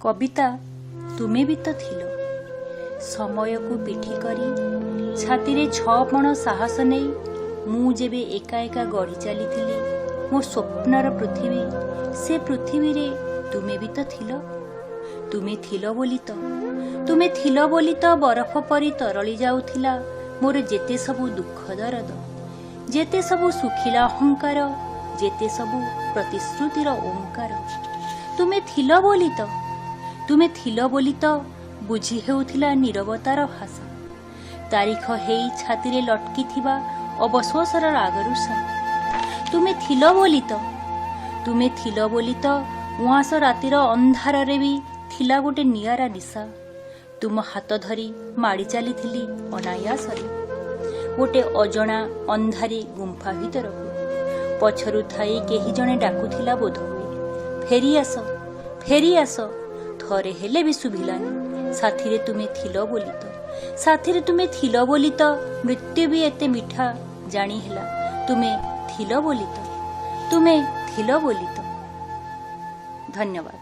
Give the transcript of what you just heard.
कविता तुमे भी तो थिलो समय को पिठी करी छाती रे छपण साहस नहीं मु जेबे एका एका गढ़ी चली मो स्वप्नर पृथ्वी से पृथ्वी रे तुमे भी तो थिलो तुमे थिलो बोली तो बरफ परी तरली जाउथिला मोर जेते सबु दुख दरद जेते सबु सुखिला अहंकार जेते सबु प्रतिश्रुतिर ओंकार तुमे थिलो बोली तो बुझी हेउथिला नीरवतार भाषा तारीख हेई छाती रे लटकी थिबा अवशोषर रागरुषा तुमे थिलो बोली तो उआस रातिर अंधार रे भी थिला गोटे नियारा निशा तुम हाथ धरी माड़ी चली थिली अनायासरे गोटे अजणा अंधारी गुंफा भितर पछरु थाई केही जणे डाकुथिला बोध हुए फेरी आस थरे हेले भी सुभिलानी साथी रे तुमे थिलो बोली तो मृत्यु भी एते मिठा जानी हेला तुमे थिलो बोली तो धन्यवाद।